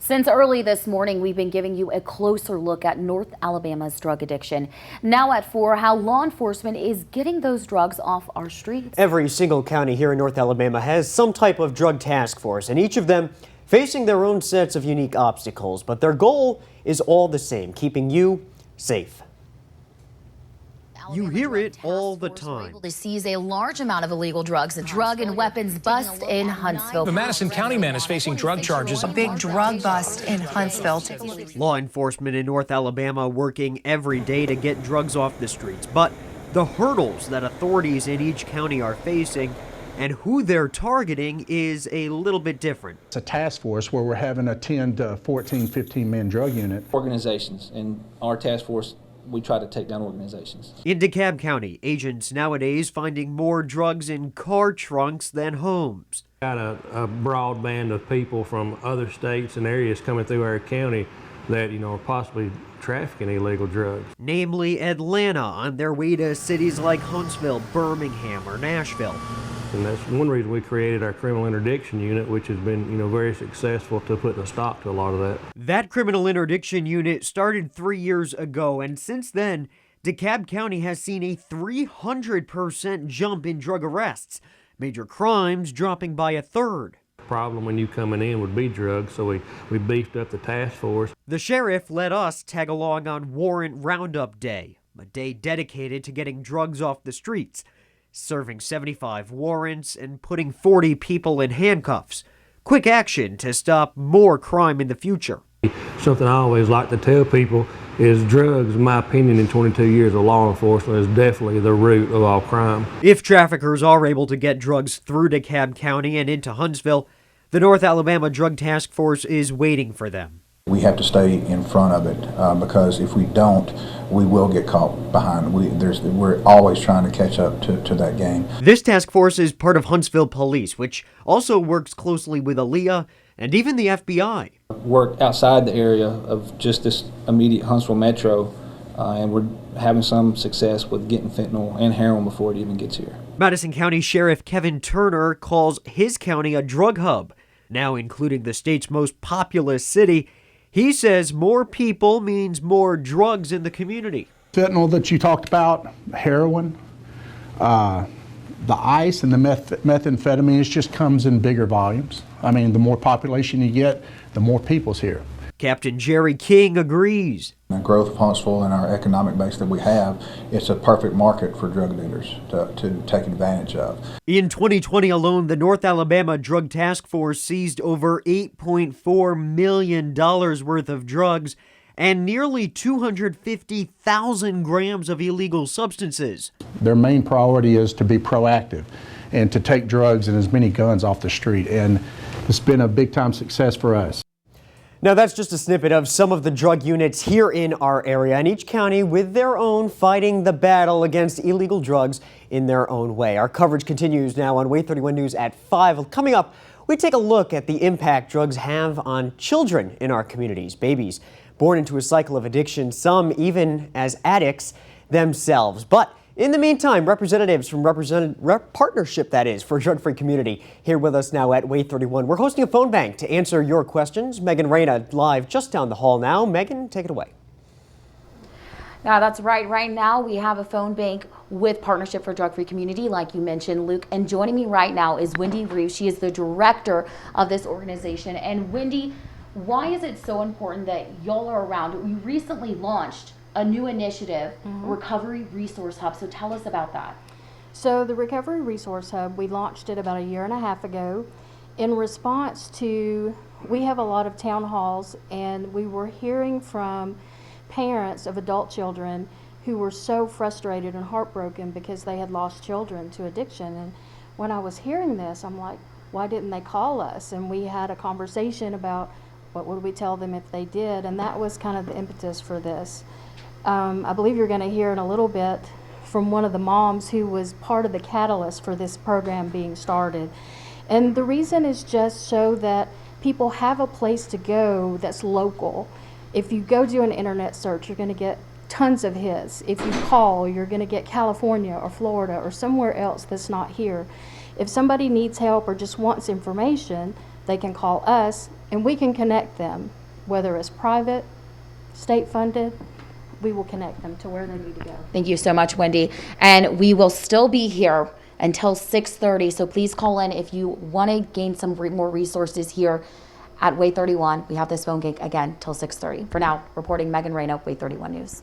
Since early this morning, we've been giving you a closer look at North Alabama's drug addiction. Now at 4, how law enforcement is getting those drugs off our streets. Every single county here in North Alabama has some type of drug task force, and each of them facing their own sets of unique obstacles. But their goal is all the same, keeping you safe. You hear it all the time. Able to seize a large amount of illegal drugs. A drug and weapons bust in Huntsville. The Madison County man is facing drug charges. A big drug bust in Huntsville. Law enforcement in North Alabama working every day to get drugs off the streets. But the hurdles that authorities in each county are facing and who they're targeting is a little bit different. It's a task force where we're having a 10 to 14, 15-man drug unit. Organizations, and our task force, we try to take down organizations. In DeKalb County, agents nowadays finding more drugs in car trunks than homes. Got a broad band of people from other states and areas coming through our county that, are possibly trafficking illegal drugs. Namely Atlanta, on their way to cities like Huntsville, Birmingham, or Nashville. And that's one reason we created our criminal interdiction unit, which has been, very successful to putting a stop to a lot of that. That criminal interdiction unit started 3 years ago, and since then, DeKalb County has seen a 300% jump in drug arrests, major crimes dropping by a third. Problem when you coming in would be drugs, so we beefed up the task force. The sheriff let us tag along on Warrant Roundup Day, a day dedicated to getting drugs off the streets, serving 75 warrants and putting 40 people in handcuffs. Quick action to stop more crime in the future. Something I always like to tell people is drugs, in my opinion, in 22 years of law enforcement, is definitely the root of all crime. If traffickers are able to get drugs through DeKalb County and into Huntsville, the North Alabama Drug Task Force is waiting for them. We have to stay in front of it because if we don't, we will get caught behind. We're always trying to catch up to that game. This task force is part of Huntsville Police, which also works closely with ALEA and even the FBI. Work outside the area of just this immediate Huntsville metro, and we're having some success with getting fentanyl and heroin before it even gets here. Madison County Sheriff Kevin Turner calls his county a drug hub, now including the state's most populous city. He says more people means more drugs in the community. Fentanyl that you talked about, heroin, the ice and the methamphetamine, it just comes in bigger volumes. I mean, the more population you get, the more people's here. Captain Jerry King agrees. The growth of Huntsville and our economic base that we have, it's a perfect market for drug dealers to take advantage of. In 2020 alone, the North Alabama Drug Task Force seized over $8.4 million worth of drugs and nearly 250,000 grams of illegal substances. Their main priority is to be proactive and to take drugs and as many guns off the street, and it's been a big-time success for us. Now that's just a snippet of some of the drug units here in our area, and each county with their own fighting the battle against illegal drugs in their own way. Our coverage continues now on WAAY 31 News at 5. Coming up, we take a look at the impact drugs have on children in our communities, babies born into a cycle of addiction, some even as addicts themselves. But in the meantime, representatives from Partnership, that is, for a Drug-Free Community, here with us now at WAAY 31. We're hosting a phone bank to answer your questions. Megan Reyna live just down the hall now. Megan, take it away. Yeah, that's right. Right now, we have a phone bank with Partnership for Drug-Free Community, like you mentioned, Luke. And joining me right now is Wendy Reeves. She is the director of this organization. And Wendy, why is it so important that y'all are around? We recently launched a new initiative, Recovery Resource Hub. So tell us about that. So the Recovery Resource Hub, we launched it about a year and a half ago in response to, we have a lot of town halls, and we were hearing from parents of adult children who were so frustrated and heartbroken because they had lost children to addiction. And when I was hearing this, I'm like, why didn't they call us? And we had a conversation about what would we tell them if they did, and that was kind of the impetus for this. I believe you're going to hear in a little bit from one of the moms who was part of the catalyst for this program being started. And the reason is just so that people have a place to go that's local. If you go do an internet search, you're going to get tons of hits. If you call, you're going to get California or Florida or somewhere else that's not here. If somebody needs help or just wants information, they can call us and we can connect them. whether it's private, state-funded, we will connect them to where they need to go. Thank you so much, Wendy. And we will still be here until 6:30, so please call in if you want to gain some more resources here at Way 31. We have this phone gig again till 6:30. For now, reporting Megan Reyno, Way 31 News.